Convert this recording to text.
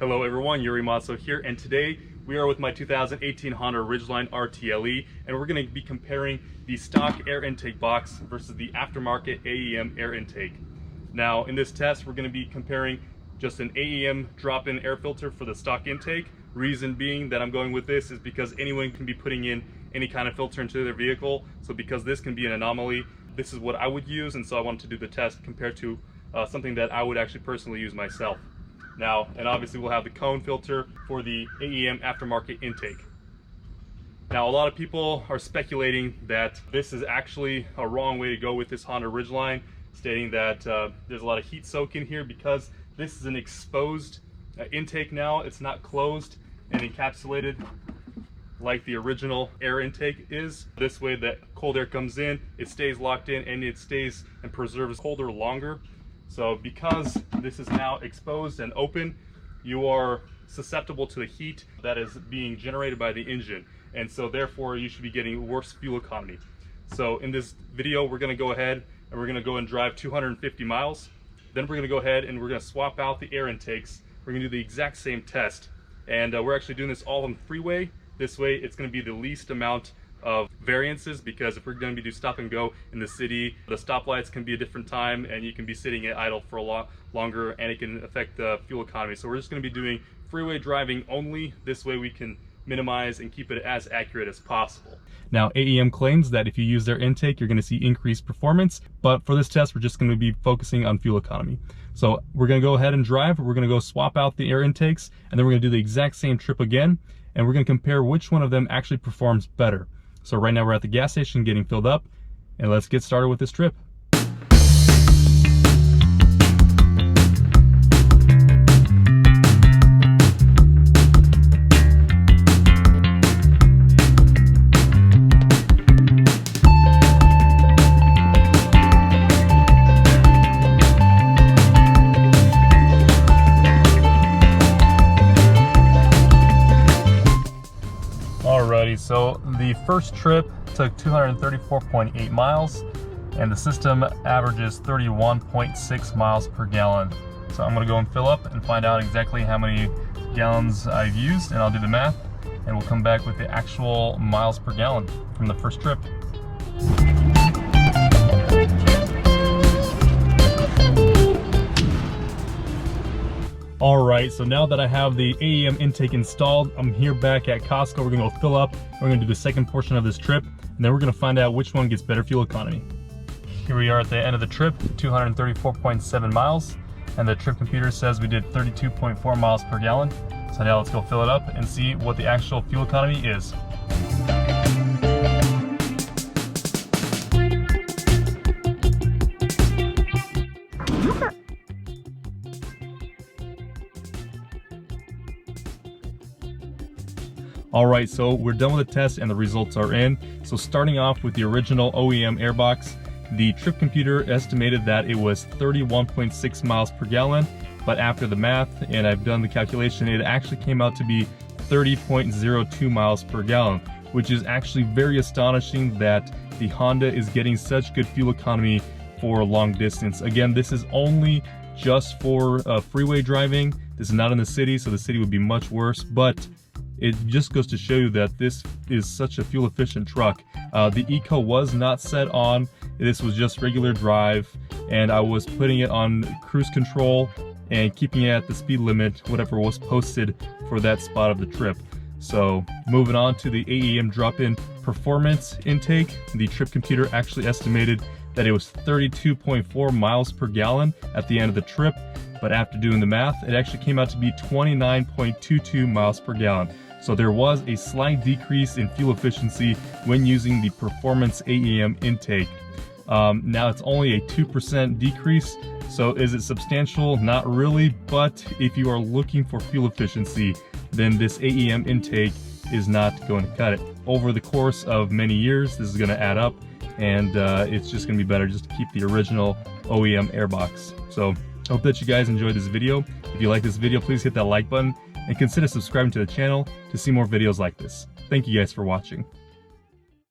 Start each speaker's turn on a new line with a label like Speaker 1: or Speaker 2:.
Speaker 1: Hello everyone, Yuri Matzo here, and today we are with my 2018 Honda Ridgeline RTLE, and we're going to be comparing the stock air intake box versus the aftermarket AEM air intake. Now in this test we're going to be comparing just an AEM drop-in air filter for the stock intake. Reason being that I'm going with this is because anyone can be putting in any kind of filter into their vehicle, so because this can be an anomaly, this is what I would use, and so I wanted to do the test compared to something that I would actually personally use myself. Now, and obviously we'll have the cone filter for the AEM aftermarket intake. Now, a lot of people are speculating that this is actually a wrong way to go with this Honda Ridgeline, stating that there's a lot of heat soak in here because this is an exposed intake now. It's not closed and encapsulated like the original air intake is. This way that cold air comes in, it stays locked in, and it stays and preserves colder longer. So because this is now exposed and open, you are susceptible to the heat that is being generated by the engine, and so therefore you should be getting worse fuel economy. So in this video we're going to go ahead and we're going to go and drive 250 miles. Then we're going to go ahead and we're going to swap out the air intakes. We're going to do the exact same test, and we're actually doing this all on freeway. This way it's going to be the least amount of variances, because if we're going to do stop and go in the city, the stoplights can be a different time and you can be sitting at idle for a lot longer, and it can affect the fuel economy. So we're just going to be doing freeway driving only. This way we can minimize and keep it as accurate as possible. Now, AEM claims that if you use their intake you're going to see increased performance, but for this test we're just going to be focusing on fuel economy. So we're going to go ahead and drive. We're going to go swap out the air intakes, and then we're going to do the exact same trip again, and we're going to compare which one of them actually performs better. So right now we're at the gas station getting filled up, and let's get started with this trip. Alrighty, so the first trip took 234.8 miles, and the system averages 31.6 miles per gallon. So I'm going to go and fill up and find out exactly how many gallons I've used, and I'll do the math, and we'll come back with the actual miles per gallon from the first trip. Alright, so now that I have the AEM intake installed, I'm here back at Costco. We're going to go fill up. We're going to do the second portion of this trip, and then we're going to find out which one gets better fuel economy. Here we are at the end of the trip, 234.7 miles, and the trip computer says we did 32.4 miles per gallon. So now let's go fill it up and see what the actual fuel economy is. Alright, so we're done with the test and the results are in. So starting off with the original OEM AIRBOX, the trip computer estimated that it was 31.6 miles per gallon, but after the math, and I've done the calculation, it actually came out to be 30.02 miles per gallon, which is actually very astonishing that the Honda is getting such good fuel economy for long distance. Again, this is only just for freeway driving. This is not in the city, so the city would be much worse, but it just goes to show you that this is such a fuel efficient truck. The Eco was not set on. This was just regular drive, and I was putting it on cruise control and keeping it at the speed limit, whatever was posted for that spot of the trip. So moving on to the AEM drop-in performance intake, the trip computer actually estimated that it was 32.4 miles per gallon at the end of the trip, but after doing the math, it actually came out to be 29.22 miles per gallon. So there was a slight decrease in fuel efficiency when using the Performance AEM intake. Now it's only a 2% decrease, so is it substantial? Not really, but if you are looking for fuel efficiency, then this AEM intake is not going to cut it. Over the course of many years, this is going to add up, and it's just going to be better just to keep the original OEM AIRBOX. So I hope that you guys enjoyed this video. If you like this video, please hit that like button and consider subscribing to the channel to see more videos like this. Thank you guys for watching.